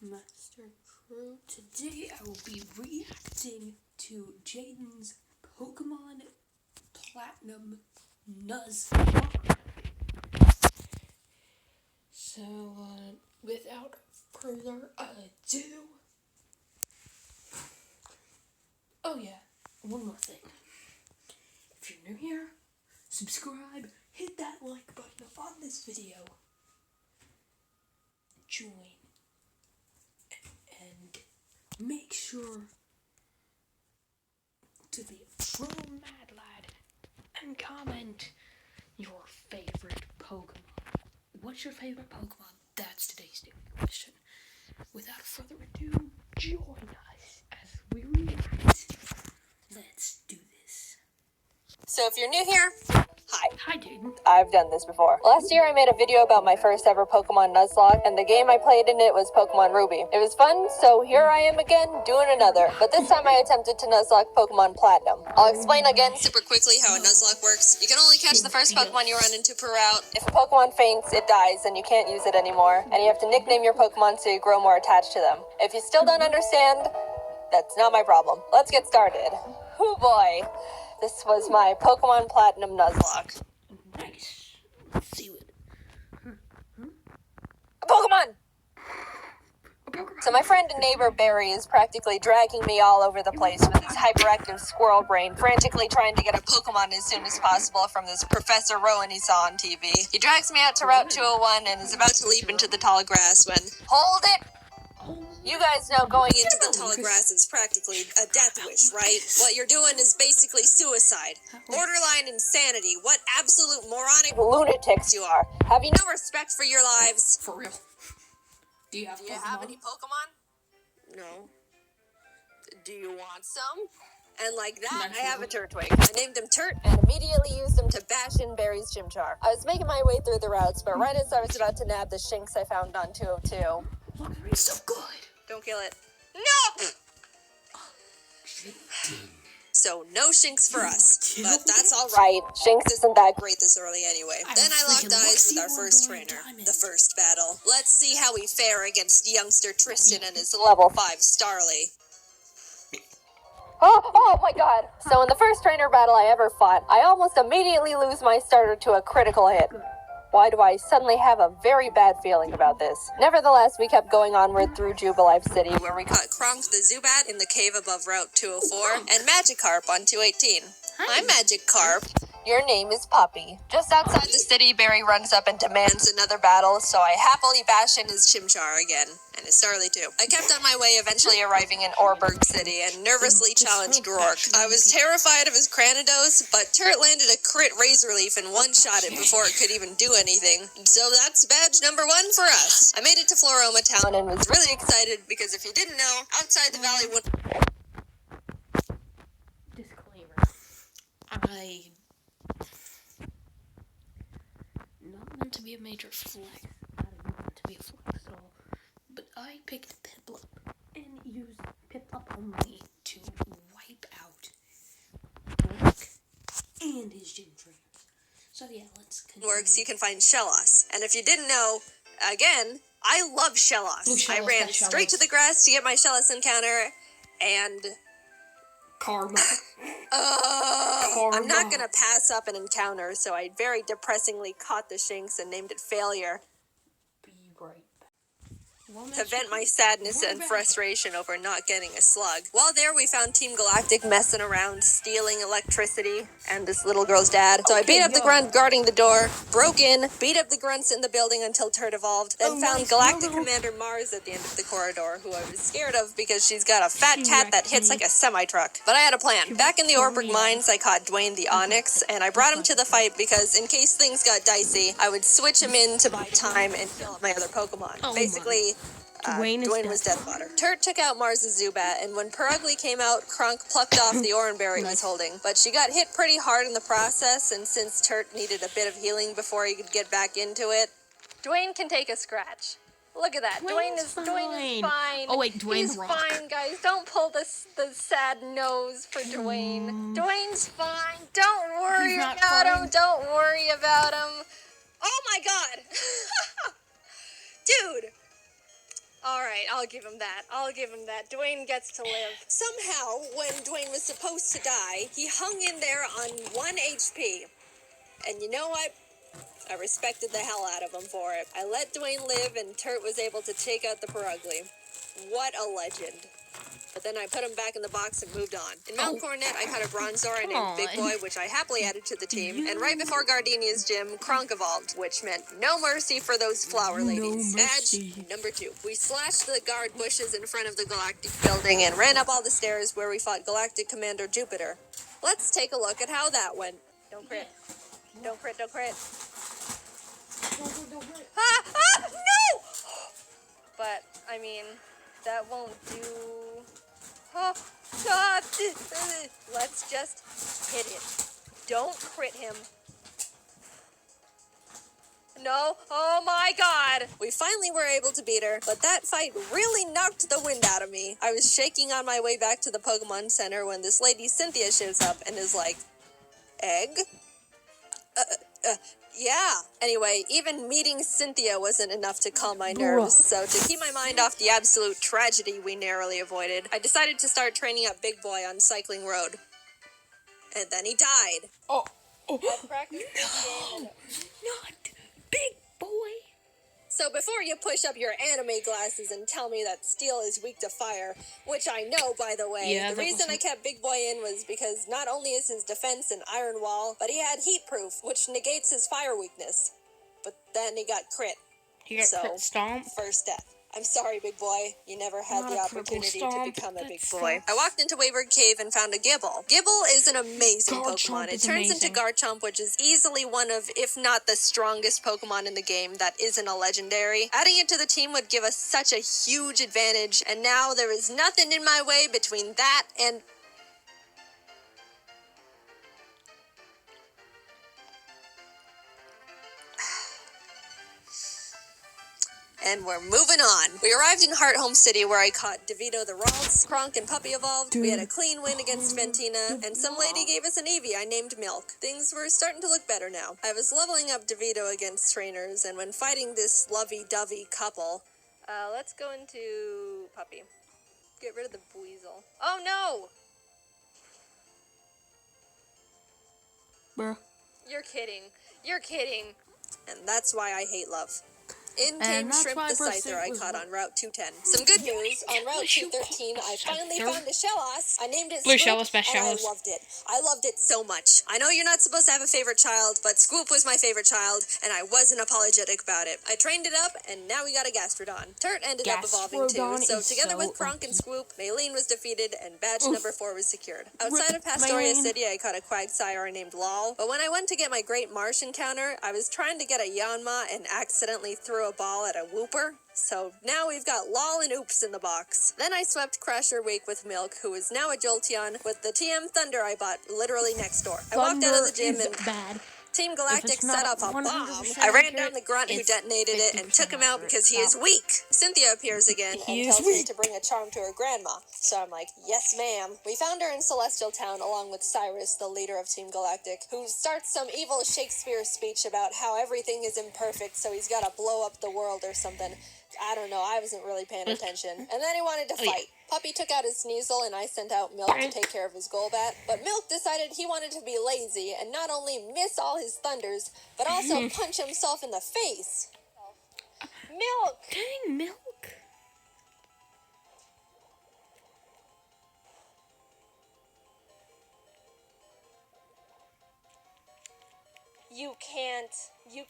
Master Crew. Today I will be reacting to Jaiden's Pokemon Platinum Nuzlocke. So, without further ado... Oh yeah, one more thing. If you're new here, subscribe, hit that like button on this video. Join. And make sure to be a true mad lad and comment your favorite Pokemon. What's your favorite Pokemon? That's today's daily question. Without further ado, join us as we react. Let's do this. So if you're new here, hi. Hi, Jaiden. I've done this before. Last year I made a video about my first ever Pokemon Nuzlocke, and the game I played in it was Pokemon Ruby. It was fun, so here I am again doing another. But this time I attempted to Nuzlocke Pokemon Platinum. I'll explain again super quickly how a Nuzlocke works. You can only catch the first Pokemon you run into per route. If a Pokemon faints, it dies, and you can't use it anymore. And you have to nickname your Pokemon so you grow more attached to them. If you still don't understand, that's not my problem. Let's get started. Oh boy. This was my Pokemon Platinum Nuzlocke. Nice. Let's see what... A Pokemon! So my friend and neighbor Barry is practically dragging me all over the place with his hyperactive squirrel brain, frantically trying to get a Pokemon as soon as possible from this Professor Rowan he saw on TV. He drags me out to Route 201 and is about to leap into the tall grass when... Hold it! You guys know going into the tall grass is practically a death wish, right? What you're doing is basically suicide. Borderline insanity. What absolute moronic lunatics you are. Have you no respect for your lives? For real. Do you have any Pokemon? No. Do you want some? And like that, I have a Turtwig. I named him Turt and immediately used him to bash in Barry's Chimchar. I was making my way through the routes, but right as I was about to nab the Shinx I found on 202... Look, he's so good. Don't kill it. No! So, no Shinx for us. But that's alright. Shinx isn't that great this early anyway. Then I locked eyes with our first trainer. The first battle. Let's see how we fare against youngster Tristan and his level 5 Starly. Oh my god. So in the first trainer battle I ever fought, I almost immediately lose my starter to a critical hit. Why do I suddenly have a very bad feeling about this? Nevertheless, we kept going onward through Jubilife City, where we caught Kronk the Zubat in the cave above Route 204, and Magikarp on 218. Hi, Magikarp. Your name is Puppy. Just outside the city, Barry runs up and demands another battle, so I happily bash in his Chimchar again, and his Starly too. I kept on my way, eventually arriving in Orberg City, and nervously challenged Rourke. I was terrified of his Cranidos, but Turt landed a crit Razor Leaf and one-shot it before it could even do anything. So that's badge number 1 for us. I made it to Floroma Town and was really excited because if you didn't know, outside the valley... Disclaimer. Not meant to be a major flex. Not meant to be a flex at all. But I picked Piplup and used Piplup only to wipe out Brock and his gym trainers. So yeah, let's continue. Works, you can find Shellos. And if you didn't know, again, I love Shellos. Ooh, I ran straight to the grass to get my Shellos encounter, and... Karma. I'm not gonna pass up an encounter, so I very depressingly caught the Shinx and named it Failure. Be right back. To vent my sadness and frustration over not getting a slug. While there, we found Team Galactic messing around, stealing electricity, and this little girl's dad. So I beat up the grunt guarding the door, broke in, beat up the grunts in the building until Turt evolved, then found Galactic Commander Mars at the end of the corridor, who I was scared of because she's got a fat cat that hits like a semi-truck. But I had a plan. Back in the Orberg Mines, I caught Dwayne the Onyx, and I brought him to the fight because in case things got dicey, I would switch him in to buy time and fill up my other Pokemon. Basically... Dwayne was death fodder. Turt took out Mars's Zubat, and when Perugly came out, Kronk plucked off the Oranberry he was holding. But she got hit pretty hard in the process, and since Turt needed a bit of healing before he could get back into it, Dwayne can take a scratch. Look at that. Dwayne is fine. Oh wait, Dwayne's He's fine, guys. Don't pull the sad nose for Dwayne. Dwayne's fine. Don't worry about him. Don't worry about him. Oh my god. Dude. Alright. right, I'll give him that. Dwayne gets to live. Somehow, when Dwayne was supposed to die, he hung in there on 1 HP. And you know what? I respected the hell out of him for it. I let Dwayne live, and Turt was able to take out the Perugly. What a legend. But then I put him back in the box and moved on. In Mount Coronet, I caught a Bronzor named Big Boy, which I happily added to the team. And right before Gardenia's gym, Kronk evolved, which meant no mercy for those flower ladies. Badge number 2. We slashed the guard bushes in front of the Galactic building and ran up all the stairs where we fought Galactic Commander Jupiter. Let's take a look at how that went. Don't crit. Don't crit, don't crit. No! But, I mean, that won't do... Oh, God. Let's just hit him. Don't crit him. No. Oh my God. We finally were able to beat her, but that fight really knocked the wind out of me. I was shaking on my way back to the Pokemon Center when this lady Cynthia shows up and is like, egg? Yeah. Anyway, even meeting Cynthia wasn't enough to calm my nerves, so to keep my mind off the absolute tragedy we narrowly avoided, I decided to start training up Big Boy on Cycling Road. And then he died. Oh. I've practiced this game. Not Big Boy. So before you push up your anime glasses and tell me that steel is weak to fire, which I know, by the way, the reason I kept Big Boy in was because not only is his defense an iron wall, but he had heat proof, which negates his fire weakness. But then he got crit. He got crit stomp? First death. I'm sorry, Big Boy. You never had the opportunity to become a big boy. I walked into Wayward Cave and found a Gibble. Gibble is an amazing Pokemon. It turns into Garchomp, which is easily one of, if not the strongest Pokemon in the game that isn't a legendary. Adding it to the team would give us such a huge advantage, and now there is nothing in my way between that and... And we're moving on. We arrived in Hearthome City where I caught DeVito the Ralts, Kronk and Puppy evolved, we had a clean win against Ventina, and some lady gave us an Eevee I named Milk. Things were starting to look better now. I was leveling up DeVito against trainers, and when fighting this lovey-dovey couple... let's go into Puppy. Get rid of the Buizel. Oh no! Bruh. You're kidding. You're kidding. And that's why I hate love. In came Shrimp the Scyther I caught on Route 210. Some good news, on Route 213 I finally found a Shellos. I named it Scoop, and I loved it. I loved it so much. I know you're not supposed to have a favorite child, but Scoop was my favorite child, and I wasn't apologetic about it. I trained it up, and now we got a Gastrodon. Turt ended up evolving too, so together with Kronk and Swoop, Maylene was defeated, and badge number 4 was secured. Outside of Pastoria City, I caught a Quagsire named Lol, but when I went to get my Great Marsh encounter, I was trying to get a Yanma and accidentally threw a ball at a Wooper. So now we've got Lol and Oops in the box. Then I swept Crasher Wake with Milk, who is now a Jolteon, with the TM Thunder I bought literally next door. I walked out of the gym and... bad. Team Galactic set up a bomb. I ran down the grunt who detonated it and took him out because he is weak. Cynthia appears again and tells me to bring a charm to her grandma. So I'm like, yes ma'am. We found her in Celestial Town along with Cyrus, the leader of Team Galactic, who starts some evil Shakespeare speech about how everything is imperfect, so he's gotta blow up the world or something. I don't know, I wasn't really paying attention. And then he wanted to fight. Puppy took out his Sneasel and I sent out Milk to take care of his Golbat. But Milk decided he wanted to be lazy and not only miss all his thunders, but also punch himself in the face. Milk! Dang, Milk. You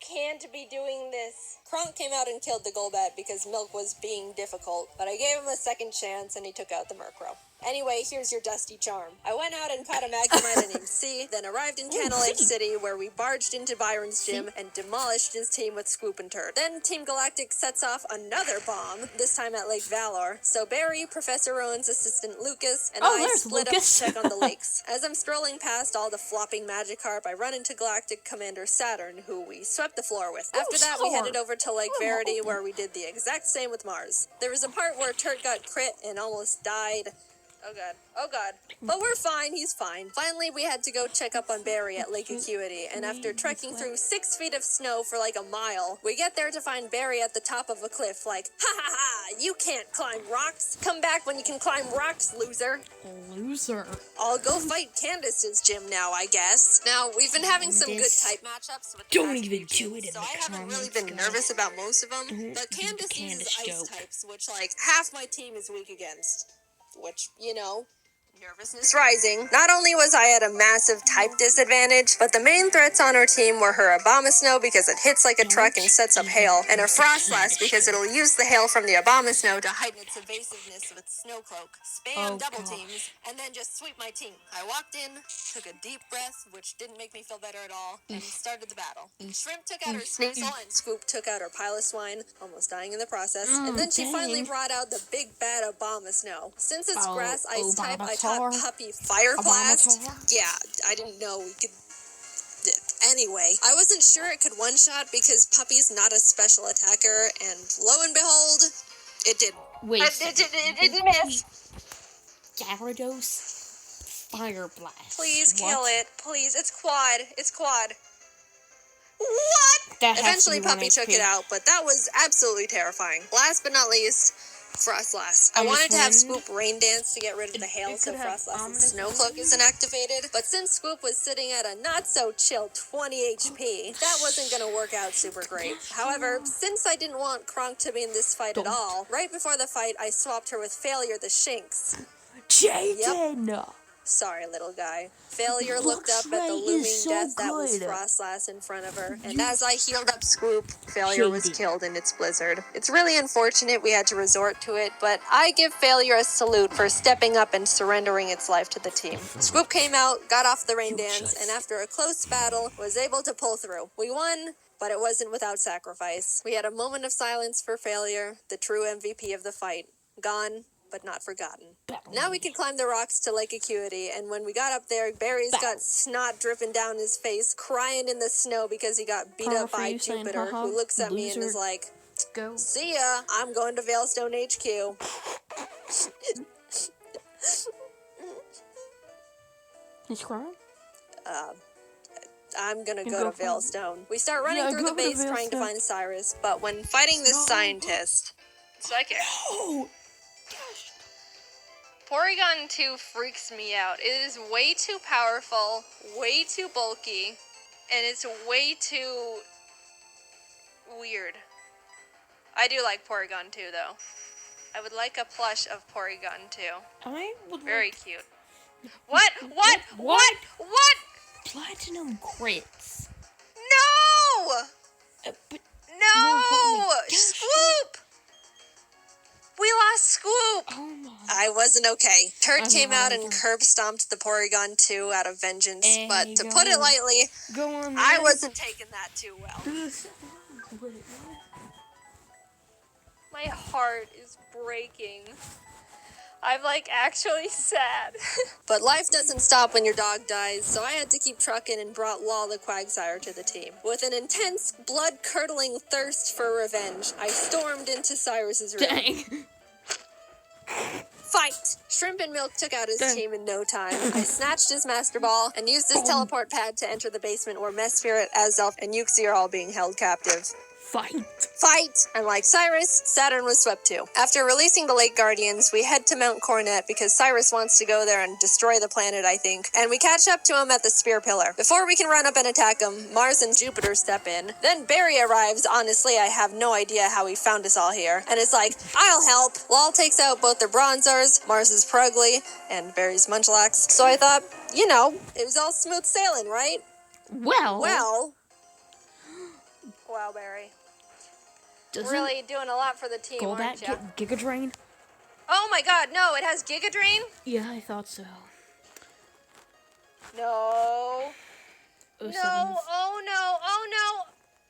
can't be doing this. Kronk came out and killed the Golbat because Milk was being difficult, but I gave him a second chance and he took out the Murkrow. Anyway, here's your Dusty Charm. I went out and caught a Magnemite named C, then arrived in Candle Lake City where we barged into Byron's gym and demolished his team with Swoop and Turd. Then Team Galactic sets off another bomb, this time at Lake Valor. So Barry, Professor Rowan's assistant Lucas, and I split up to check on the lakes. As I'm strolling past all the flopping Magikarp, I run into Galactic Commander Saturn, who we swept the floor with. After that, we headed over to Lake Verity, where we did the exact same with Mars. There was a part where Turd got crit and almost died. Oh god. Oh god. But we're fine, he's fine. Finally, we had to go check up on Barry at Lake Acuity, and after trekking through 6 feet of snow for like a mile, we get there to find Barry at the top of a cliff like, ha ha ha, you can't climb rocks. Come back when you can climb rocks, loser. Loser. I'll go fight Candace's gym now, I guess. Now, we've been having some good type matchups with the Don't past even few do it gyms, in so the I haven't really comments, been guys. nervous about most of them, Don't but do the Candace uses Candace ice joke. types, which, like, half my team is weak against. Which, you know, nervousness rising. Not only was I at a massive type disadvantage, but the main threats on our team were her Abomasnow because it hits like a truck and sets up hail, and her Frostlass because it'll use the hail from the Abomasnow to heighten its evasiveness with Snowcloak. Spam double teams, and then just sweep my team. I walked in, took a deep breath, which didn't make me feel better at all, and started the battle. Shrimp took out her Sneasel, and Scoop took out her Piloswine, almost dying in the process, and then she finally brought out the big bad Abomasnow. Since it's grass ice type, I taught Puppy Fire Blast. Yeah, I didn't know we could. Anyway, I wasn't sure it could one-shot because Puppy's not a special attacker, and lo and behold, it did. Wait, it didn't miss. Gyarados Fire Blast. Please What? kill it. Please, it's quad. It's quad. What? That has Eventually, to be one Puppy took HP. it out, but that was absolutely terrifying. Last but not least, Frostlass. I Almost wanted to have win. Swoop Rain Dance to get rid of the hail so could have Frostlass's ominous Snowcloak isn't activated, but since Swoop was sitting at a not-so-chill 20 HP, that wasn't going to work out super great. However, since I didn't want Kronk to be in this fight at all, right before the fight, I swapped her with Failure the Shinx. Jaiden! Sorry, little guy. Failure looked Looks up at the like looming he's so death that was good. Frostlass in front of her, and as I healed up Swoop, Failure was killed in its blizzard. It's really unfortunate we had to resort to it, but I give Failure a salute for stepping up and surrendering its life to the team. Swoop came out, got off the rain dance, and after a close battle, was able to pull through. We won, but it wasn't without sacrifice. We had a moment of silence for Failure, the true MVP of the fight. Gone, but not forgotten. Now we could climb the rocks to Lake Acuity, and when we got up there, Barry's got snot dripping down his face, crying in the snow because he got beat up by Jupiter, who looks at me and is like, Go. see ya, I'm going to Veilstone HQ. He's crying? I'm gonna You go go to for it. Veilstone. We start running through go the to base trying to Veilstone. find Cyrus, but when fighting this scientist, psychic. Oh! Porygon 2 freaks me out. It is way too powerful, way too bulky, and it's way too weird. I do like Porygon 2 though. I would like a plush of Porygon 2. I would Very like cute. What? platinum crits. No! But No! importantly, gosh, Swoop! We lost Swoop! oh my. I wasn't okay. Turd I'm came not out and over. curb stomped the Porygon 2 out of vengeance, Hey, but to go put it on. lightly, Go on. I man. wasn't taking that too well. Wait, what? My heart is breaking. I'm like actually sad. But life doesn't stop when your dog dies, so I had to keep trucking and brought Law the Quagsire to the team. With an intense, blood-curdling thirst for revenge, I stormed into Cyrus's room. Dang. Fight! Shrimp and Milk took out his Dang. team in no time. I snatched his Master Ball and used his teleport pad to enter the basement where Mesprit, Azelf, and Uxie are all being held captive. Fight. Fight! And like Cyrus, Saturn was swept too. After releasing the Lake Guardians, we head to Mount Coronet because Cyrus wants to go there and destroy the planet, I think, and we catch up to him at the Spear Pillar. Before we can run up and attack him, Mars and Jupiter step in. Then Barry arrives. Honestly, I have no idea how he found us all here, and is like, I'll help! Lal takes out both their Bronzors, Mars's Purugly, and Barry's Munchlax. So I thought, you know, it was all smooth sailing, right? Well. Wow, Barry. Doesn't Really doing a lot for the team, Golbat aren't you? get Giga Drain? Oh my god, no, it has Giga Drain? Yeah, I thought so. No. Oh, No, seven. oh no.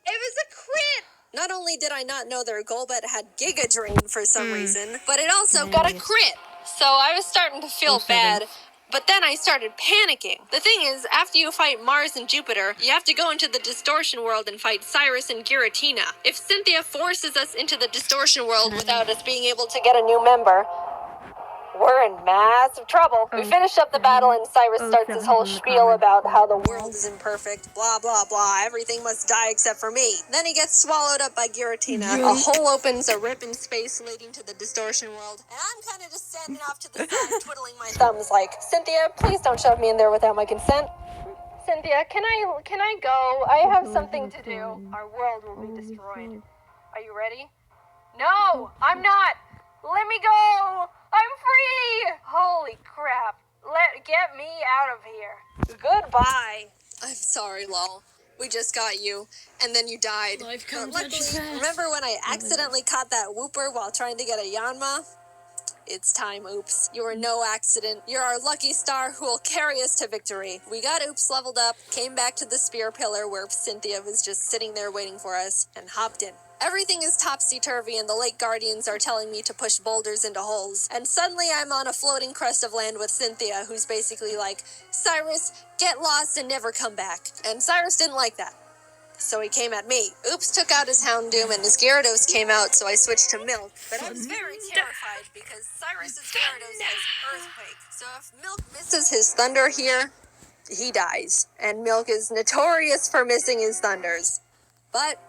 It was a crit! Not only did I not know their Golbat had Giga Drain for some reason, but it also got a crit. So I was starting to feel bad. But then I started panicking. The thing is, after you fight Mars and Jupiter, you have to go into the Distortion World and fight Cyrus and Giratina. If Cynthia forces us into the Distortion World without us being able to get a new member, we're in massive trouble. We finish up the battle and Cyrus starts this whole spiel about how the world is imperfect, blah, blah, blah, everything must die except for me. Then he gets swallowed up by Giratina. A hole opens, a rip in space leading to the distortion world, and I'm kind of just standing off to the side twiddling my thumbs like, Cynthia, please don't shove me in there without my consent. Cynthia, can I go? I have something to do. Our world will be destroyed. Are you ready? No, I'm not. Let me go. I'm free. Holy crap. Get me out of here. Goodbye. I'm sorry, lol. We just got you, and then you died. Life comes Luckily, at you fast. remember when I accidentally caught that whooper while trying to get a Yanma? It's time, Oops. You are no accident. You're our lucky star who will carry us to victory. We got Oops leveled up, came back to the spear pillar where Cynthia was just sitting there waiting for us, and hopped in. Everything is topsy-turvy and the lake guardians are telling me to push boulders into holes. And suddenly I'm on a floating crest of land with Cynthia, who's basically like, Cyrus, get lost and never come back. And Cyrus didn't like that. So he came at me. Oops took out his Houndoom and his Gyarados came out, so I switched to Milk. But I was very terrified because Cyrus's Gyarados has Earthquake. So if Milk misses his Thunder here, he dies. And Milk is notorious for missing his Thunders. But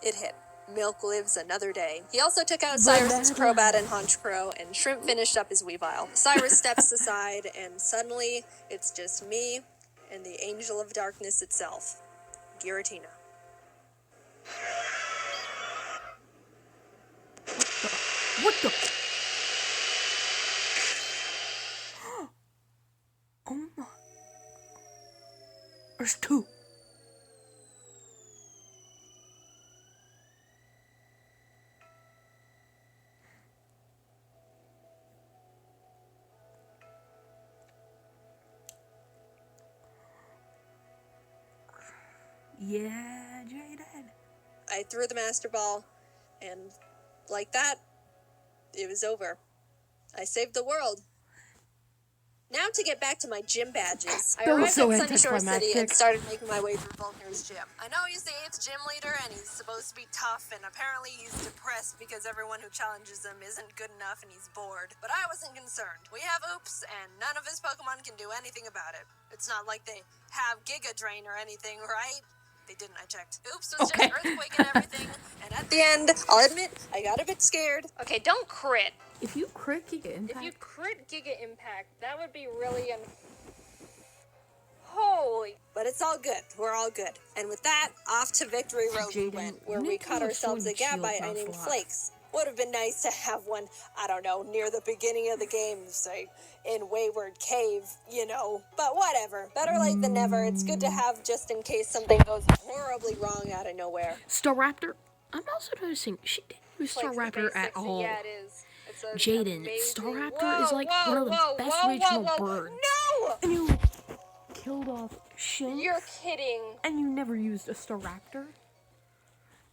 it hit. Milk lives another day. He also took out Cyrus's Crobat and Honchkrow, and Shrimp finished up his Weavile. Cyrus steps aside, and suddenly it's just me and the Angel of Darkness itself, Giratina. What the? Oh my. There's two. Yeah, Jaiden. I threw the Master Ball, and like that, it was over. I saved the world. Now to get back to my gym badges. I arrived at Sunny Shore City and started making my way through Volkner's gym. I know he's the 8th gym leader and he's supposed to be tough, and apparently he's depressed because everyone who challenges him isn't good enough and he's bored. But I wasn't concerned. We have Oops, and none of his Pokemon can do anything about it. It's not like they have Giga Drain or anything, right? They didn't, I checked. Oops was just Earthquake and everything, and at the end, I'll admit, I got a bit scared. Okay, don't crit. If you crit Giga Impact... If you crit Giga Impact, that would be really holy. But it's all good. We're all good. And with that, off to Victory Road we went, where we cut ourselves a Gabite I named Flakes. Would have been nice to have one, I don't know, near the beginning of the game, say, in Wayward Cave, you know. But whatever. Better late than never. It's good to have just in case something goes horribly wrong out of nowhere. Staraptor? I'm also noticing she didn't use Staraptor at all. Yeah, it is. Jaiden, Staraptor is like one of the best regional birds. No! And you killed off Shin. You're kidding. And you never used a Staraptor?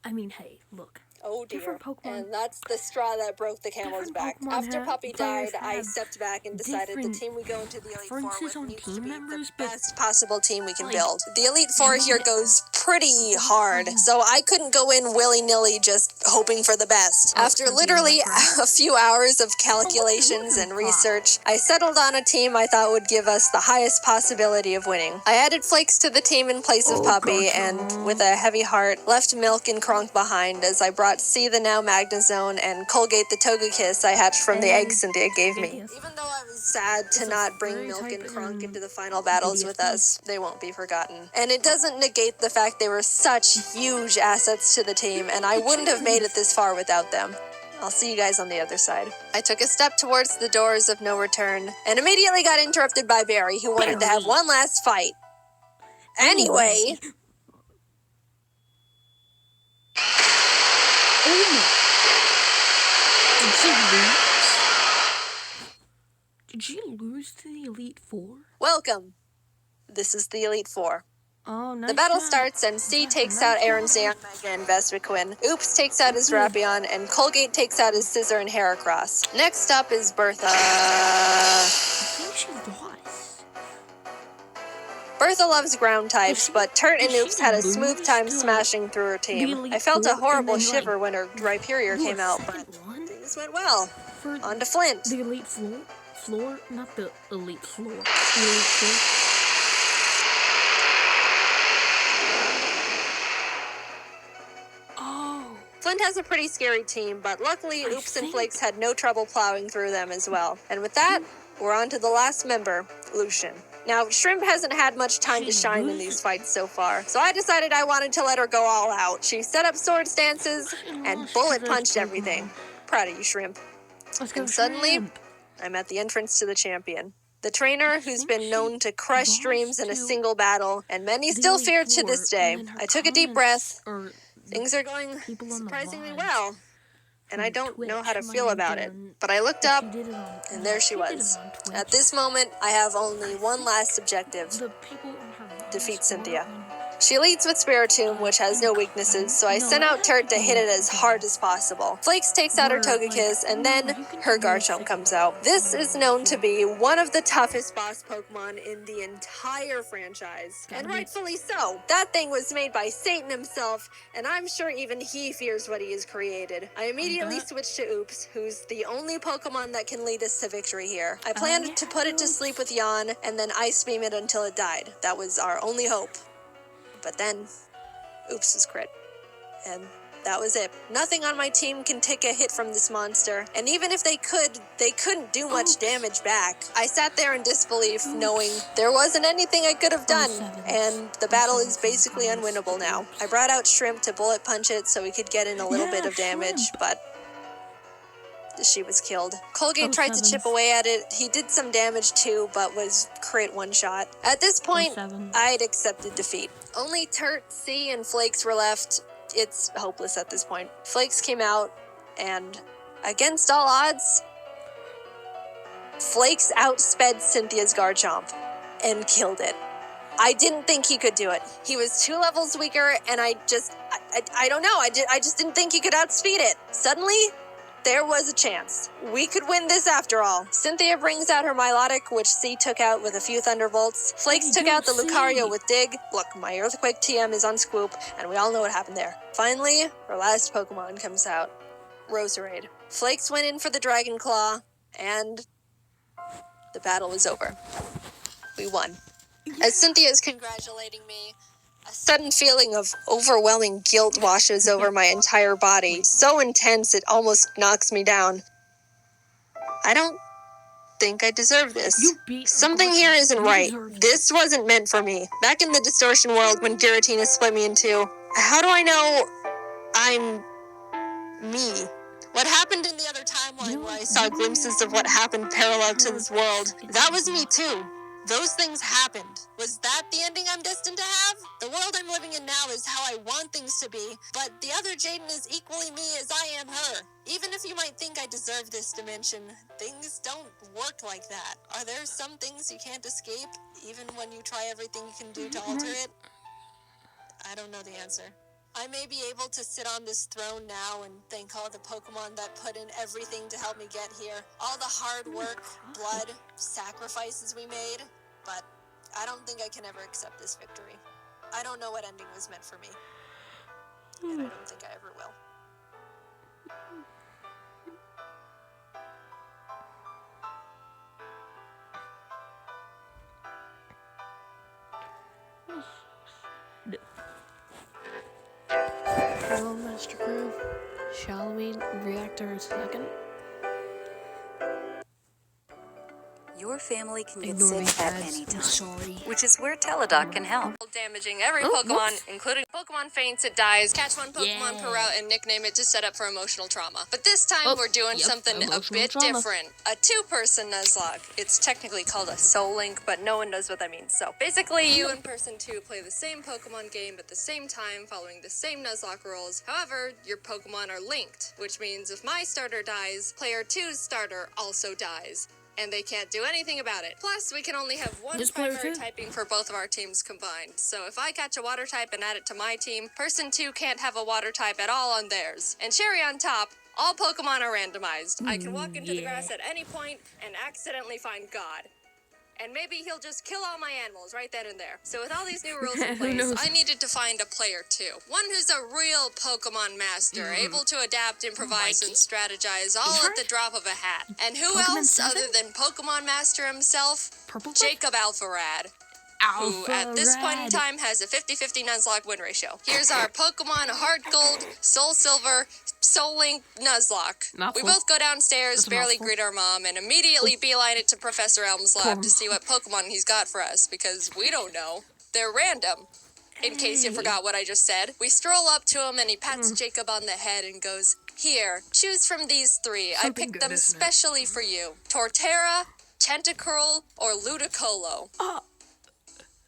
I mean, hey, look. Oh dear. Different Pokemon. And that's the straw that broke the camel's back. After Puppy died, I stepped back and decided the team we go into the Elite Four with needs to be the best possible team we can build. The Elite Four here goes pretty hard, so I couldn't go in willy-nilly just hoping for the best. After literally a few hours of calculations and research, I settled on a team I thought would give us the highest possibility of winning. I added Flakes to the team in place of Puppy, and with a heavy heart, left Milk and Kronk behind as I brought C the now Magnezone and Colgate the Togekiss I hatched from the eggs Cynthia gave me. Even though I was sad to not bring Milk and Kronk into the final battles with us, they won't be forgotten. And it doesn't negate the fact they were such huge assets to the team, and I wouldn't have made it this far without them. I'll see you guys on the other side. I took a step towards the doors of no return, and immediately got interrupted by Barry, who wanted to have one last fight. Anyway... Did she lose to the Elite Four? Welcome. This is the Elite Four. Oh, nice. The battle starts and C takes out Aaron Zan, Mega, and Vespiquen. Oops takes out his Drapion, and Colgate takes out his Scizor and Heracross. Next up is Bertha. I think she lost. Bertha loves ground types, but Turt and Oops had a smooth time smashing through her team. I felt a horrible shiver when her Rhyperior came out, but things went well. On to Flint. The Elite Four? floor, not the elite floor. The elite floor. Oh. Flint has a pretty scary team, but luckily Oops and Flakes had no trouble plowing through them as well. And with that, we're on to the last member, Lucian. Now, Shrimp hasn't had much time to shine in these fights so far, so I decided I wanted to let her go all out. She set up sword stances and bullet punched everything. Proud of you, Shrimp. And suddenly, I'm at the entrance to the champion. The trainer who's been known to crush dreams in a single battle, and many still fear to this day. I took a deep breath. Things are going surprisingly well, and I don't know how to feel about it. But I looked up, and there she was. At this moment, I have only one last objective: defeat Cynthia. She leads with Spiritomb, which has no weaknesses, so I sent out Turt to hit it as hard as possible. Flakes takes out her Togekiss, and then her Garchomp comes out. This is known to be one of the toughest boss Pokemon in the entire franchise, and rightfully so. That thing was made by Satan himself, and I'm sure even he fears what he has created. I immediately switched to Oops, who's the only Pokemon that can lead us to victory here. I planned to put it to sleep with Yawn, and then Ice Beam it until it died. That was our only hope. But then, Oops was crit. And that was it. Nothing on my team can take a hit from this monster. And even if they could, they couldn't do much damage back. I sat there in disbelief, knowing there wasn't anything I could have done. And the battle is basically unwinnable now. I brought out Shrimp to bullet punch it so we could get in a little bit of damage, but she was killed. Colgate tried to chip away at it. He did some damage too, but was crit one shot. At this point, I'd accepted defeat. Only Turt, C, and Flakes were left. It's hopeless at this point. Flakes came out, and against all odds, Flakes outsped Cynthia's Garchomp and killed it. I didn't think he could do it. He was 2 levels weaker, and I don't know. I just didn't think he could outspeed it. Suddenly, there was a chance. We could win this after all. Cynthia brings out her Milotic, which C took out with a few Thunderbolts. Flakes took out the Lucario with Dig. Look, my Earthquake TM is on Scoop, and we all know what happened there. Finally, our last Pokemon comes out. Roserade. Flakes went in for the Dragon Claw, and the battle was over. We won. As Cynthia is congratulating me, a sudden feeling of overwhelming guilt washes over my entire body, so intense it almost knocks me down. I don't think I deserve this. Something here isn't right. This wasn't meant for me. Back in the distortion world when Giratina split me in two, how do I know I'm me? What happened in the other timeline where I saw glimpses of what happened parallel to this world, that was me too. Those things happened. Was that the ending I'm destined to have? The world I'm living in now is how I want things to be, but the other Jaiden is equally me as I am her. Even if you might think I deserve this dimension, things don't work like that. Are there some things you can't escape, even when you try everything you can do to alter it? I don't know the answer. I may be able to sit on this throne now and thank all the Pokemon that put in everything to help me get here. All the hard work, blood, sacrifices we made. But I don't think I can ever accept this victory. I don't know what ending was meant for me. And I don't think I ever will. Hello, Master Crew. Shall we react to our second? Your family can get Ignore sick these at ads. any I'm time, sorry. which is where Teledoc can help. Damaging every Oh, Pokemon, whoops. including Pokemon faints, it dies, catch one Pokemon per route, and nickname it to set up for emotional trauma. But this time, we're doing something a bit different. A 2-person Nuzlocke. It's technically called a Soul Link, but no one knows what that means. So basically, you and Person 2 play the same Pokemon game at the same time, following the same Nuzlocke rules. However, your Pokemon are linked, which means if my starter dies, Player 2's starter also dies. And they can't do anything about it. Plus, we can only have one primary typing for both of our teams combined. So if I catch a water type and add it to my team, Person 2 can't have a water type at all on theirs. And cherry on top, all Pokemon are randomized. I can walk into the grass at any point and accidentally find God. And maybe he'll just kill all my animals right then and there. So with all these new rules in Who knows? place, I needed to find a player too. One who's a real Pokemon master, able to adapt, improvise, and strategize all at the drop of a hat. And who Pokemon else 7? other than Pokemon Master himself? Purple? Jacob Alpharad. Who at this point in time has a 50-50 Nuzlocke win ratio. Here's our Pokemon Heart Gold, Soul Silver, Soul Link Nuzlocke. Mouthful. We both go downstairs, That's a barely mouthful. greet our mom, and immediately beeline it to Professor Elm's lab to see what Pokemon he's got for us, because we don't know. They're random. In case you forgot what I just said, we stroll up to him and he pats Jacob on the head and goes, "Here, choose from these three. I Something picked good, them isn't it? specially for you. Torterra, Tentacruel, or Ludicolo."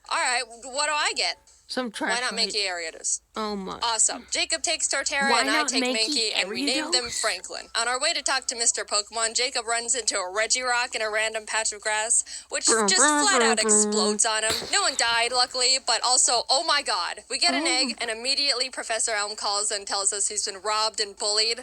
Alright, what do I get? Some trash. Why not right? Mankey Ariados? Oh my. Awesome. Jacob takes Torterra Why and I not take Mankey Mankey, and we name them Ariados? Franklin. On our way to talk to Mr. Pokemon, Jacob runs into a Regirock in a random patch of grass, which just flat out explodes on him. No one died, luckily, but also, oh my god. We get an egg, and immediately Professor Elm calls and tells us he's been robbed and bullied.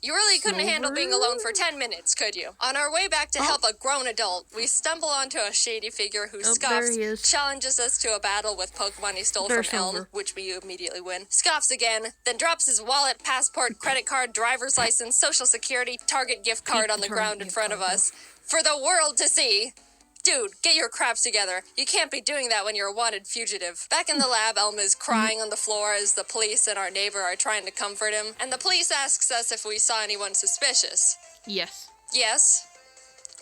You really couldn't handle being alone for 10 minutes, could you? On our way back to help a grown adult, we stumble onto a shady figure who there scoffs, he is. challenges us to a battle with Pokemon he stole There's from Elm, Silver. which we immediately win. Scoffs again, then drops his wallet, passport, credit card, driver's license, social security, Target gift card on the ground in front of us for the world to see. Dude, get your craps together. You can't be doing that when you're a wanted fugitive. Back in the lab, Elm is crying on the floor as the police and our neighbor are trying to comfort him. And the police asks us if we saw anyone suspicious. Yes. Yes,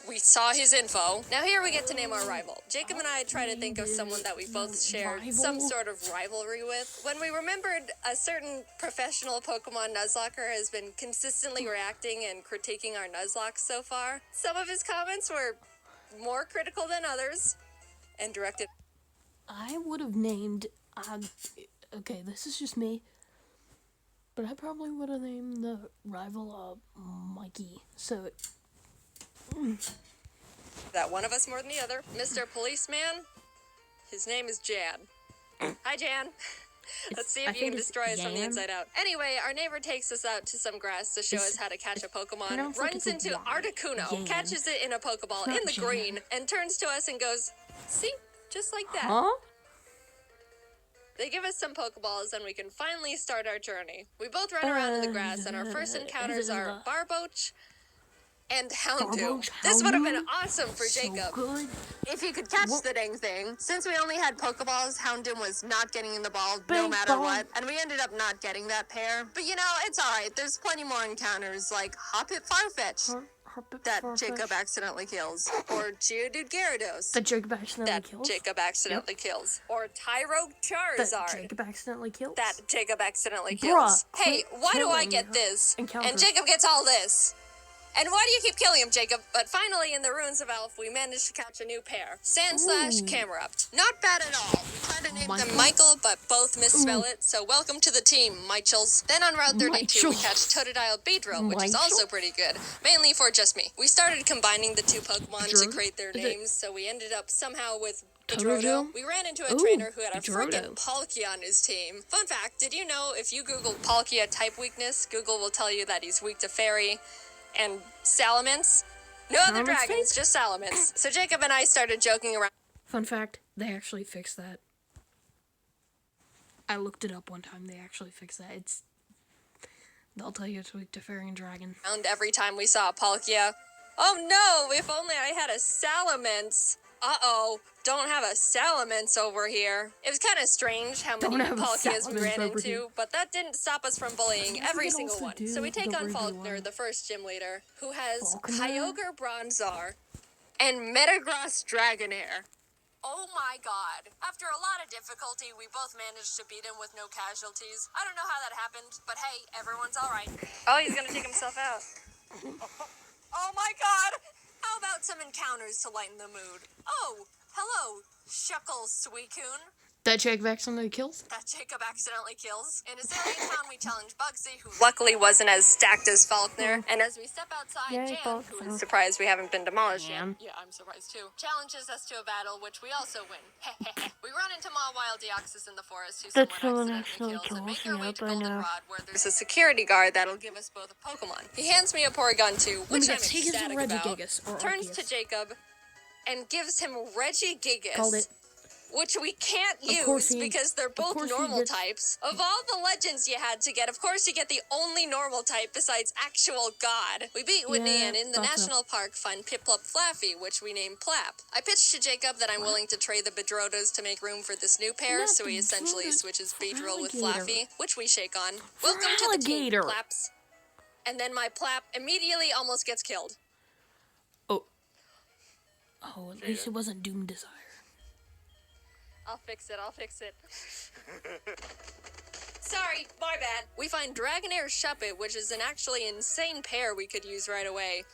we saw his info. Now here we get to name our rival. Jacob and I try to think of someone that we both shared some Rival? sort of rivalry with. When we remembered a certain professional Pokemon Nuzlocker has been consistently reacting and critiquing our Nuzlocke so far, some of his comments were more critical than others and directed. I would have named. Okay, this is just me. But I probably would have named the rival Mikey. So. That one of us more than the other. Mr. Policeman, his name is Jan. Hi, Jan. Let's see I if you think can it's destroy us from the Yan. inside out. Anyway, our neighbor takes us out to some grass to show us how to catch a Pokemon, pronounced like runs it's a into Y. Articuno, Yan. catches it in a Pokeball It's not in the Jan. green, and turns to us and goes, "See? Just like that." Huh? They give us some Pokeballs and we can finally start our journey. We both run around in the grass and our first encounters are Barboach and Houndoom. Barboach, This would have been Houndoom? awesome for So Jacob. good. If he could catch the dang thing. Since we only had Pokeballs, Houndoom was not getting in the ball no Big matter ball. what. And we ended up not getting that pair. But you know, it's alright. There's plenty more encounters like Hoppip Farfetch that Jacob accidentally kills. Or Geodude Gyarados That Jacob accidentally that kills. Jacob accidentally kills. Or Tyro That Charizard Jacob accidentally kills. that Jacob accidentally Bruh, kills. Hey, quit why do I killing get this? encounters. And Jacob gets all this. And why do you keep killing him, Jacob? But finally, in the ruins of Elf, we managed to catch a new pair. Sand slash Camerupt. Not bad at all. We tried to name them Michael, but both misspell it. So welcome to the team, Michels. Then on Route 32, we Michel. catch Totodile Beedrill, which is Michel? also pretty good. Mainly for just me. We started combining the two Pokemon to Bedrodo? create their Is it- names, so we ended up somehow with Bedrodo? Bedrodo. We ran into a Ooh, trainer who had a Bedrodo. freaking Palkia on his team. Fun fact, did you know if you Google Palkia type weakness, Google will tell you that he's weak to Fairy and Salamence? No other Salamence dragons, fake? just Salamence. So Jacob and I started joking around. Fun fact, they actually fixed that. I looked it up one time, they actually fixed that. They'll tell you it's weak to Fairy and Dragon. Every time we saw a Palkia. Oh no, if only I had a Salamence. Uh-oh, don't have a Salamence over here. It was kind of strange how many Don't have a Palkias we Salamence ran over into, here. but that didn't stop us from bullying every could single also one. do So we take the on regular Faulkner, one. the first gym leader, who has Faulkner? Kyogre Bronzor and Metagross Dragonair. Oh my god. After a lot of difficulty, we both managed to beat him with no casualties. I don't know how that happened, but hey, everyone's alright. Oh, he's gonna take himself out. Oh my god! How about some encounters to lighten the mood? Oh, hello, Shuckle Suicune. That Jacob accidentally kills? That Jacob accidentally kills. In Azalea Town, we challenge Bugsy, who luckily wasn't as stacked as Faulkner. And as we step outside, Yay, Jan, who Faulkner. is surprised we haven't been demolished Jan. yet. Yeah, I'm surprised too. Challenges us to a battle, which we also win. We run into Mawile Deoxys in the forest, who That's someone someone accidentally actually kills, and make kills, our way yep, to I know. Goldenrod, where there's a security guard that'll give us both a Pokemon. He hands me a Porygon 2, which I'm Gigas ecstatic or about. Regigigas or Turns to Arceus? Jacob and gives him Regigigas. Called it. Which we can't course use he- because they're of both course he normal gets- types. Of all the legends you had to get, of course you get the only normal type besides actual God. We beat Whitney Yeah, and in the thought so. national park find Piplup Flaffy, which we named Plap. I pitched to Jacob that I'm willing to trade the Bedrotas to make room for this new pair, Not so he essentially Bedrotas, switches for Beedrill with alligator. Flaffy, which we shake on. For Welcome to the team, alligator. Plaps. And then my Plap immediately almost gets killed. Oh, at least it wasn't Doom Desire. I'll fix it. Sorry, my bad. We find Dragonair Shuppet, which is an actually insane pair we could use right away.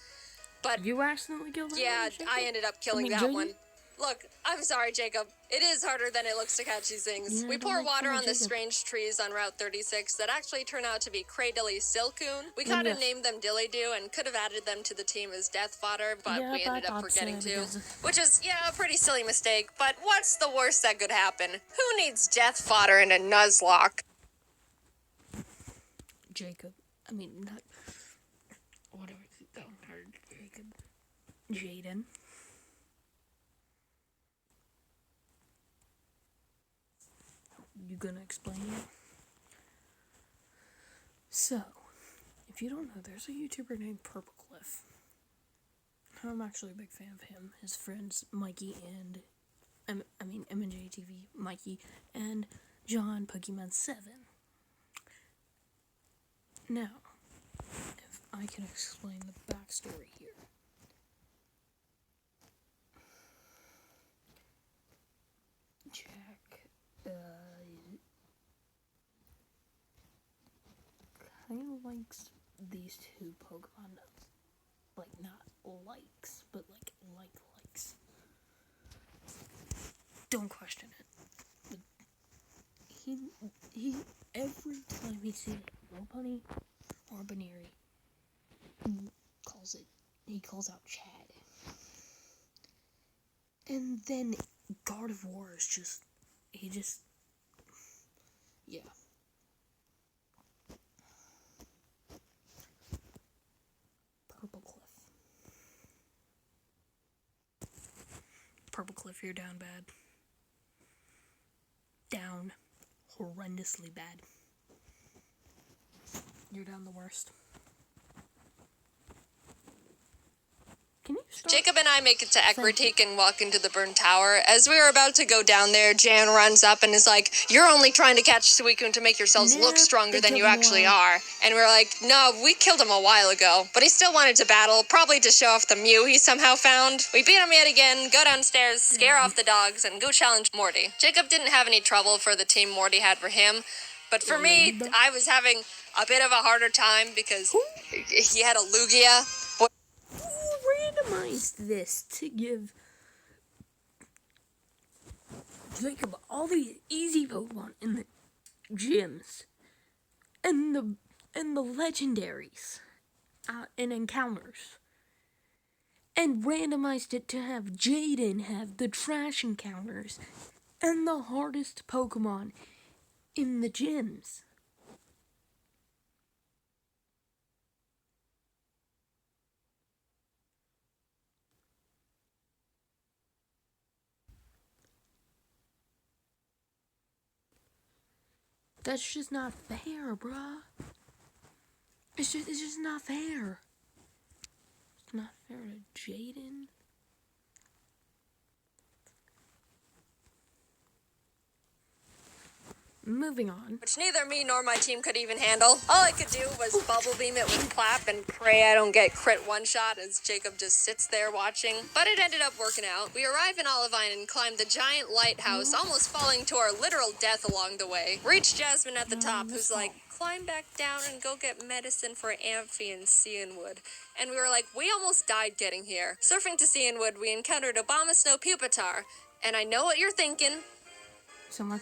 But You accidentally killed that yeah, one, Jacob? I ended up killing mean, that Jaiden? one. Look, I'm sorry, Jacob. It is harder than it looks to catch these things. Yeah, We I don't pour like water killing on the Jacob. strange trees on Route 36 that actually turn out to be Cradily Silcoon. We kind of yes. named them Dilly-Doo and could have added them to the team as death fodder, but Yeah, we but I ended up thought so, forgetting to. because- Which is, yeah, a pretty silly mistake, but what's the worst that could happen? Who needs death fodder in a nuzlocke? Jacob. I mean, not. Whatever. Jacob. Jaiden. You gonna explain it? So, if you don't know, there's a YouTuber named Purple Cliff. I'm actually a big fan of him. His friends Mikey and M&J TV, Mikey and John Pokemon7. Now, if I can explain the backstory here. Jack, kind of likes these two Pokemon. Like, not likes, but likes. Don't question it. But he, every time he sees a Lopunny or a Baneri, he calls out Chad. And then God of War is yeah. Purple Cliff, you're down bad. Down horrendously bad. You're down the worst. Can you start? Jacob and I make it to Ekritik and walk into the burned tower. As we were about to go down there, Jan runs up and is like, "You're only trying to catch Suicune to make yourselves Nah, look stronger they than you killed him a actually while. are." And we're like, "No, we killed him a while ago." But he still wanted to battle, probably to show off the Mew he somehow found. We beat him yet again, go downstairs, scare off the dogs, and go challenge Morty. Jacob didn't have any trouble for the team Morty had for him. But for me, I was having a bit of a harder time because he had a Lugia. Who randomized this to give Jacob all these easy Pokemon in the gyms and the legendaries and encounters, and randomized it to have Jaiden have the trash encounters and the hardest Pokemon in the gyms? That's just not fair, bruh. It's just not fair. It's not fair to Jaiden. Moving on. Which neither me nor my team could even handle. All I could do was bubble beam it with Clap and pray I don't get crit one-shot as Jacob just sits there watching. But it ended up working out. We arrive in Olivine and climb the giant lighthouse, almost falling to our literal death along the way. Reach Jasmine at the top, who's like, "Climb back down and go get medicine for Amphi and Cianwood." And we were like, we almost died getting here. Surfing to Cianwood, we encountered Obama Snow Pupitar. And I know what you're thinking.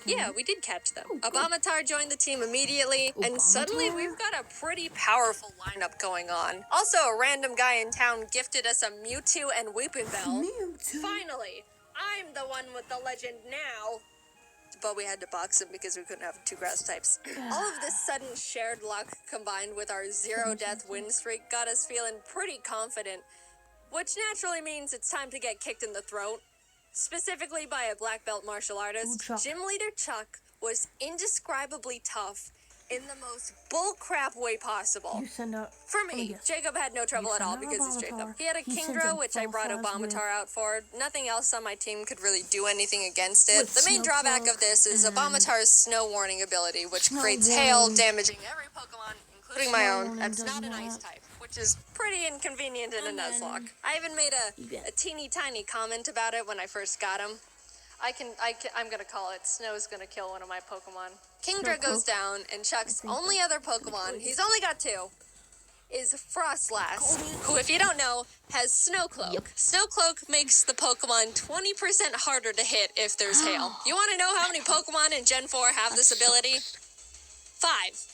Yeah, we did catch them. Obamatar joined the team immediately, and suddenly we've got a pretty powerful lineup going on. Also, a random guy in town gifted us a Mewtwo and Weepinbell. Finally, I'm the one with the legend now. But we had to box him because we couldn't have two grass types. All of this sudden shared luck combined with our zero death win streak got us feeling pretty confident. which naturally means it's time to get kicked in the throat, specifically by a black belt martial artist. Chuck. Gym leader Chuck was indescribably tough in the most bullcrap way possible. You send out... For let me me, guess. Jacob had no trouble at send all out because he's Jacob. Obamatar. He had a He sends Kingdra, in which I brought Falfaz Obamatar with- out for. Nothing else on my team could really do anything against it. With The main drawback Snowcloak of this is and- Obamatar's Snow Warning ability, which Snow creates hail, Warning. damaging every Pokemon, including my Snow own. Warning That's does not an ice that. type, which is pretty inconvenient in a And then Nuzlocke. I even made you get- a teeny tiny comment about it when I first got him. I'm gonna call it Snow's gonna kill one of my Pokemon. Kingdra goes Snowcloak. down, and Chuck's think only other Pokemon, he's only got two, is Frostlass, who, if you don't know, has Snowcloak. Yep. Snowcloak makes the Pokemon 20% harder to hit if there's hail. You want to know how many Pokemon in Gen 4 have this ability? 5.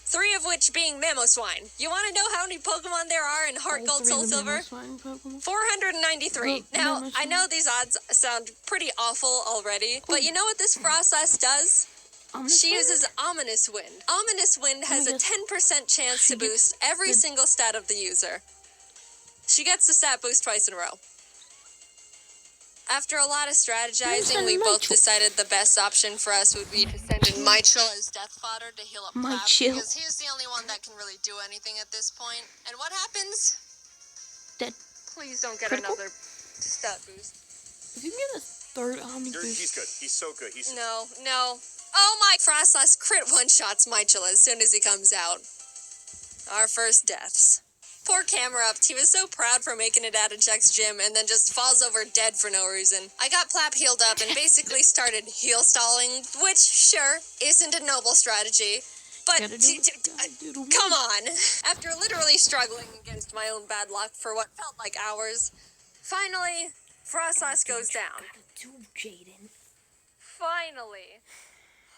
3 of which being Mamoswine. You want to know how many Pokemon there are in Heart Gold, Soul Silver? 493. Now, I know these odds sound pretty awful already, but you know what this Frostlass does? She uses Ominous Wind. Ominous Wind has a 10% chance to boost every single stat of the user. She gets the stat boost twice in a row. After a lot of strategizing, we both decided the best option for us would be to send in Michel as death fodder to heal up Clap, Michel. because he's the only one that can really do anything at this point. And what happens? Dead. Please don't get Critical? another stat boost. If you can get a third Omni boost... He's good. He's so good. He's No. Oh my! Frostlass crit one-shots Michel as soon as he comes out. Our first deaths. Poor Camerupt. He was so proud for making it out of Chuck's gym and then just falls over dead for no reason. I got Plap healed up and basically started heal stalling, which, sure, isn't a noble strategy. But, Gotta do what you gotta do to win. come on! After literally struggling against my own bad luck for what felt like hours, finally, Frostlass goes down. Do Jaiden. Finally.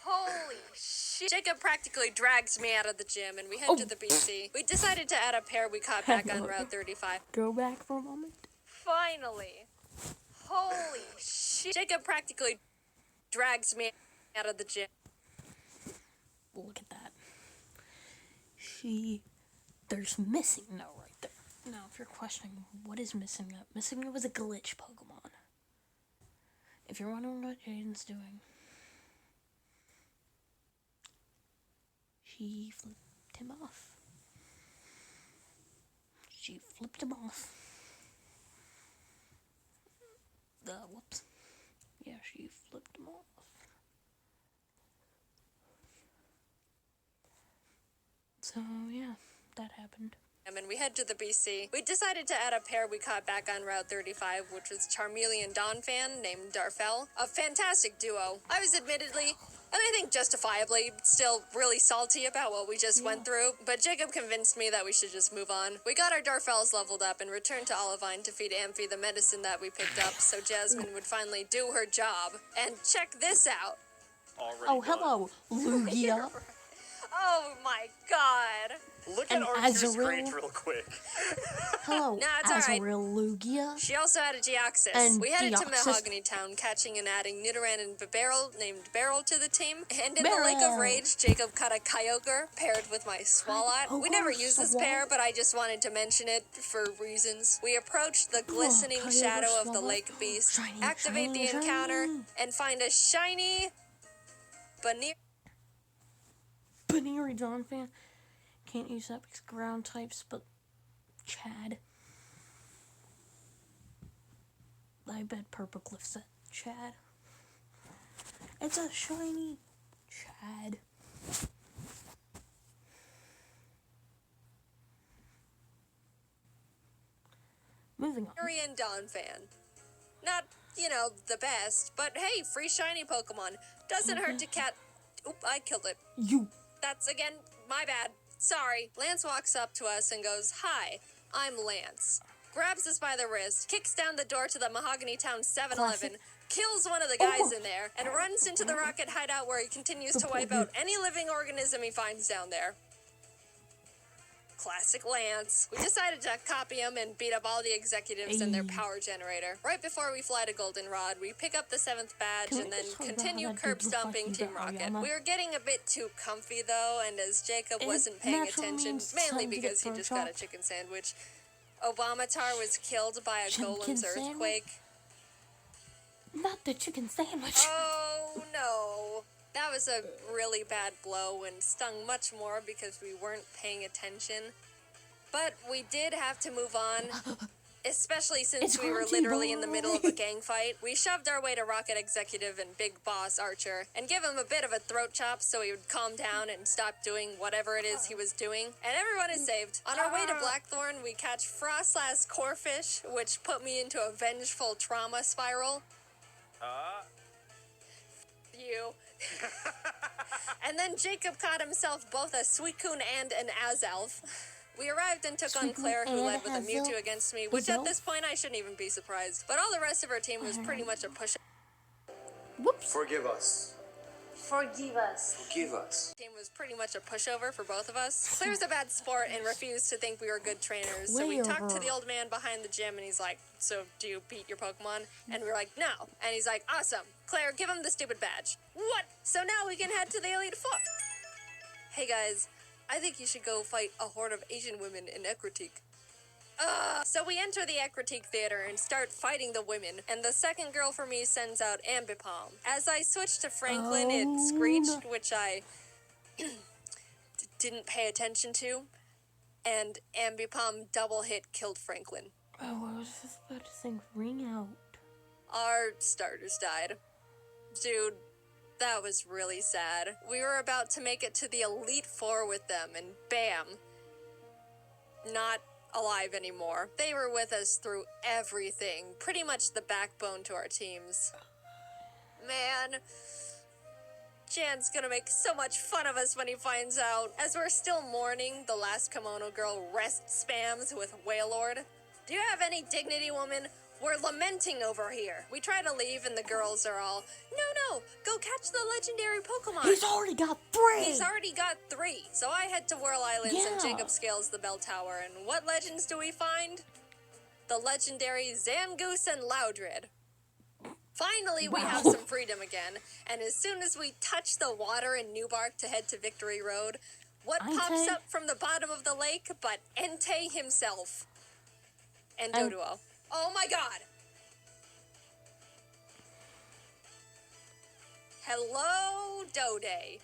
Holy shit. Jacob practically drags me out of the gym and we head to the BC. We decided to add a pair we caught back on Route 35. Go back for a moment. Finally. Holy shit. Jacob practically drags me out of the gym. Look at that. There's missing no right there. Now, if you're questioning what is missing up, missing up was a glitch Pokemon. If you're wondering what Jaiden's doing, she flipped him off. She flipped him off. Whoops. Yeah, she flipped him off. So, yeah, that happened. And we head to the BC. We decided to add a pair we caught back on Route 35, which was Charmeleon Donphan, named Darfel. A fantastic duo. I was admittedly, and I think justifiably, still really salty about what we just went through, but Jacob convinced me that we should just move on. We got our Darfels leveled up and returned to Olivine to feed Amphi the medicine that we picked up so Jasmine would finally do her job. And check this out. already Oh, done. hello, Lugia. Oh my god. Look And at our two Azurill. screens real quick. Hello, Nah, it's alright. Azurill Lugia. She also had a Geoxys. And We headed to Deoxys. Mahogany Town, catching and adding Nidoran and Barrel, named Barrel, to the team. And in the Lake of Barrel. Rage, Jacob caught a Kyogre paired with my Swalot. We never Kyogre used this Swalot. pair, but I just wanted to mention it for reasons. We approached the glistening Kyogre shadow of the Swalot. lake beast, Shiny, activate shiny, the encounter, shiny. and find a shiny Banir. Baniri Donphan. Can't use that because ground types, but Chad. I bet Purple Glyph's that Chad. It's a shiny Chad. Moving on. And Donphan. Not, the best, but hey, free shiny Pokemon. Doesn't hurt to cat. Oop, I killed it. You. That's, again, my bad. Sorry. Lance walks up to us and goes, "Hi, I'm Lance." Grabs us by the wrist, kicks down the door to the Mahogany Town 7-Eleven, kills one of the guys in there, and runs into the rocket hideout where he continues to wipe out any living organism he finds down there. Classic Lance. We decided to copy him and beat up all the executives and their power generator. Right before we fly to Goldenrod, we pick up the 7th badge Can we and then just talk about continue how that curb dude looks like stomping he Team got Rocket. Ariana? We were getting a bit too comfy though, and as Jacob It wasn't paying naturally attention, means mainly time to because get he just got a chopped. chicken sandwich, Obamatar was killed by a Chicken golem's sandwich? earthquake. Not the chicken sandwich. Oh no. That was a really bad blow and stung much more because we weren't paying attention. But we did have to move on, especially since It's we were crunchy, literally in the boy. middle of a gang fight. We shoved our way to Rocket Executive and Big Boss Archer and give him a bit of a throat chop so he would calm down and stop doing whatever it is he was doing. And everyone is saved. On our way to Blackthorn, we catch Frostlass Corefish, which put me into a vengeful trauma spiral. You. And then Jacob caught himself both a Suicune and an Azelf. We arrived and took on Suicune Claire, who and led with a Azelf? Mewtwo against me, which at Azelf? this point I shouldn't even be surprised. But all the rest of our team was pretty much a push. Whoops. Forgive us. Forgive us. Forgive us. Team was pretty much a pushover for both of us. Claire's a bad sport and refused to think we were good trainers, so we talked to the old man behind the gym and he's like, "So do you beat your Pokemon?" And we were like, "No." And he's like, "Awesome. Claire, give him the stupid badge." What? So now we can head to the Elite Four. Hey guys, I think you should go fight a horde of Asian women in Ekritique. So we enter the Ekritique Theater and start fighting the women, and the second girl for me sends out Ambipom. As I switched to Franklin, it screeched, which I didn't pay attention to, and Ambipom double hit killed Franklin. Oh, I was just about to sing Ring Out. Our starters died. Dude, that was really sad. We were about to make it to the Elite Four with them, and bam. Not alive anymore. They were with us through everything, pretty much the backbone to our teams. Man, Jan's gonna make so much fun of us when he finds out. As we're still mourning, the last Kimono girl rest spams with Wailord. Do you have any dignity, woman? We're lamenting over here. We try to leave and the girls are all, no, go catch the legendary Pokemon. He's already got 3! He's already got 3. So I head to Whirl Islands and Yeah. Jacob scales the bell tower. And what legends do we find? The legendary Zangoose and Loudred. Finally, we have some freedom again. And as soon as we touch the water in Newbark to head to Victory Road, what pops Entei? up from the bottom of the lake but Entei himself? And Doduo. Oh my god! Hello, Dode.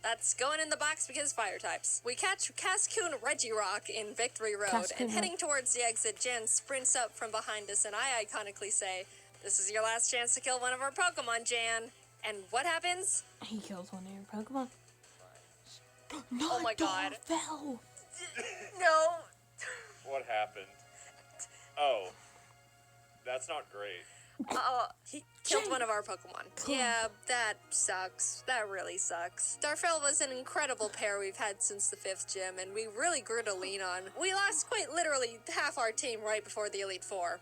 That's going in the box because fire types. We catch Cascoon Regirock in Victory Road, Cascoon. and heading towards the exit, Jen sprints up from behind us, and I iconically say, "This is your last chance to kill one of our Pokemon, Jan." And what happens? He kills one of your Pokemon. No, Oh my god. Fell. No. What happened? Oh. That's not great. He killed one of our Pokemon. Yeah, that sucks. That really sucks. Darfell was an incredible pair we've had since the 5th gym, and we really grew to lean on. We lost quite literally half our team right before the Elite Four.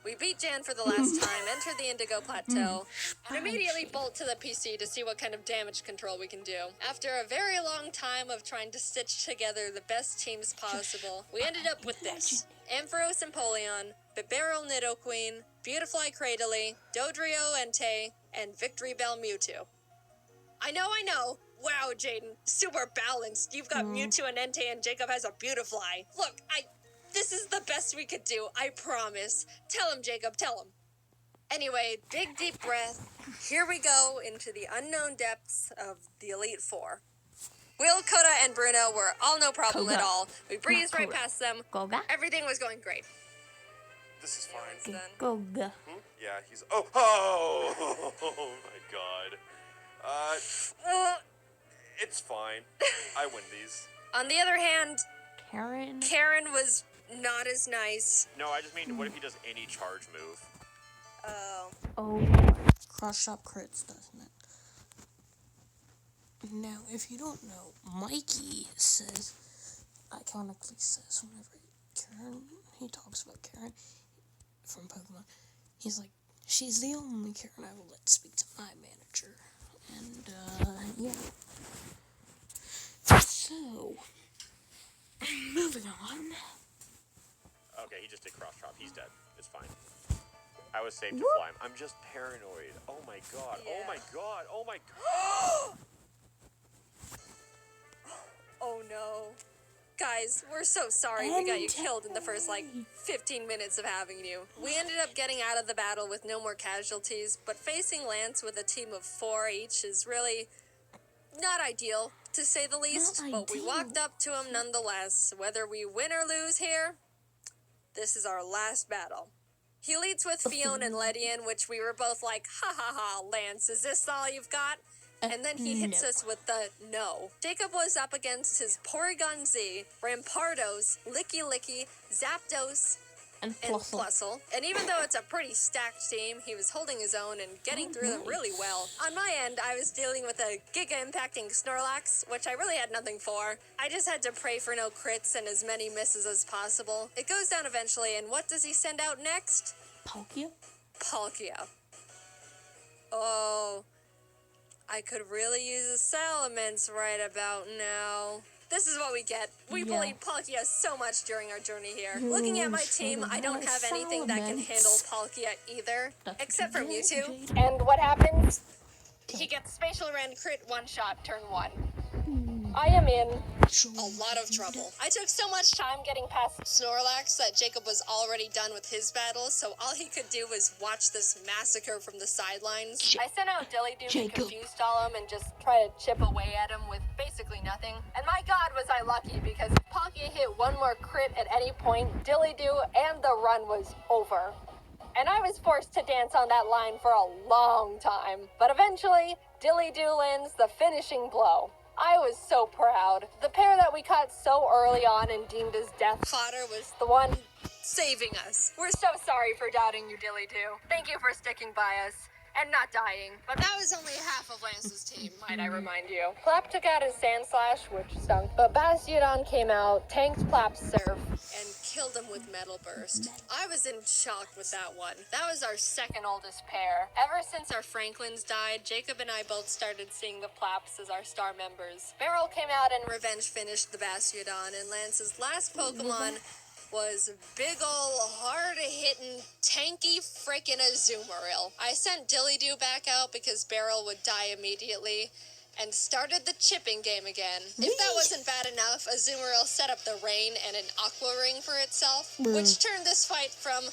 We beat Jan for the last time, enter the Indigo Plateau, and immediately bolt to the PC to see what kind of damage control we can do. After a very long time of trying to stitch together the best teams possible, we ended up with this. Ampharos Empoleon, Bibarel Nidoqueen, Beautifly Cradily, Dodrio Entei, and Victory Bell Mewtwo. I know! Wow, Jaiden, super balanced. You've got Mewtwo and Entei, and Jacob has a Beautifly. Look, this is the best we could do, I promise. Tell him, Jacob, tell him. Anyway, big deep breath. Here we go into the unknown depths of the Elite Four. Will, Coda, and Bruno were all no problem at Koga. all. We breezed right Koga. past them. Goga? Everything was going great. This is fine. Then. Goga. Yeah, he's. Oh my god. It's fine. I win these. On the other hand, Karen was not as nice. No, I just mean, what if he does any charge move? Oh, Crush Up crits, doesn't it? Now, if you don't know, Mikey says, iconically says, whenever he talks about Karen from Pokemon, he's like, she's the only Karen I will let speak to my manager. And, yeah. So, moving on. Okay, he just did cross chop. He's dead. It's fine. I was safe to fly him. I'm just paranoid. Oh my god. Yeah. Oh my god. Oh my god. Oh no. Guys, we're so sorry we got you killed in the first, 15 minutes of having you. We ended up getting out of the battle with no more casualties, but facing Lance with a team of 4 each is really not ideal, to say the least. But we walked up to him nonetheless. Whether we win or lose here, this is our last battle. He leads with Fiona and Ledian, which we were both like, ha ha ha, Lance, is this all you've got? And then he hits us with the no. Jacob was up against his Porygon Z, Rampardos, Licky Licky, Zapdos, and Plusle. And even though it's a pretty stacked team, he was holding his own and getting through them really well. On my end, I was dealing with a giga-impacting Snorlax, which I really had nothing for. I just had to pray for no crits and as many misses as possible. It goes down eventually, and what does he send out next? Palkia. Oh, I could really use a Salamence right about now. This is what we get. We bullied Palkia so much during our journey here. Looking at my team, I don't have anything that can handle Palkia either, except for Mewtwo. And what happens? He gets Spatial Rend crit one-shot turn 1. I am in a lot of trouble. I took so much time getting past Snorlax that Jacob was already done with his battle, so all he could do was watch this massacre from the sidelines. I sent out Dillydoo to confuse stall him and just try to chip away at him with basically nothing. And my god was I lucky, because if Palkia hit one more crit at any point, Dillydoo and the run was over. And I was forced to dance on that line for a long time. But eventually, Dillydoo lands the finishing blow. I was so proud. The pair that we caught so early on and deemed as death fodder was the one saving us. We're so sorry for doubting you, Dillydoo. Thank you for sticking by us and not dying. But that was only half of Lance's team, might I remind you. Plap took out his Sand Slash, which stunk, but Bastiodon came out, tanked Plap's Surf, and killed him with Metal Burst. I was in shock with that one. That was our second oldest pair. Ever since our Franklins died, Jacob and I both started seeing the Plaps as our star members. Beryl came out and revenge finished the Bastiodon, and Lance's last Pokemon was big ol' hard-hitting, tanky frickin' Azumarill. I sent Dillydoo back out because Beryl would die immediately, and started the chipping game again. If that wasn't bad enough, Azumarill set up the rain and an Aqua Ring for itself, which turned this fight from,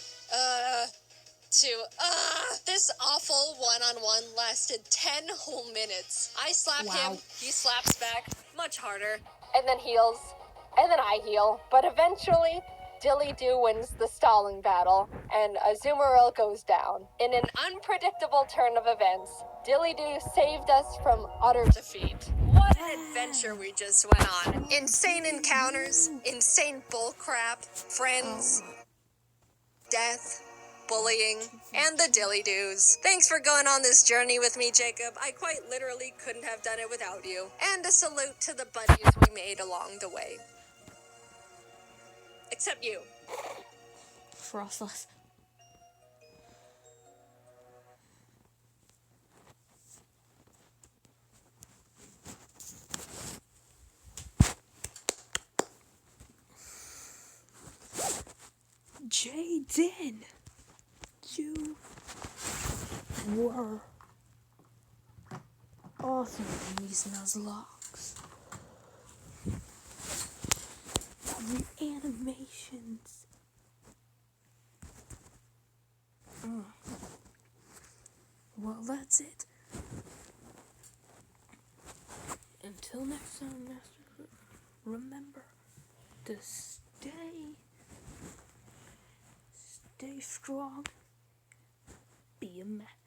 this awful one-on-one lasted 10 whole minutes. I slap him, he slaps back, much harder, and then heals, and then I heal. But eventually, Dillydoo wins the stalling battle, and Azumarill goes down. In an unpredictable turn of events, Dillydoo saved us from utter defeat. What an adventure we just went on. Insane encounters, insane bullcrap, friends, death, bullying, and the Dillydoos. Thanks for going on this journey with me, Jacob. I quite literally couldn't have done it without you. And a salute to the buddies we made along the way. Except you. Frostless. Jaiden, you were awesome in these nuzlockes. The animations. Well, that's it. Until next time, Master, remember to stay strong, be a man.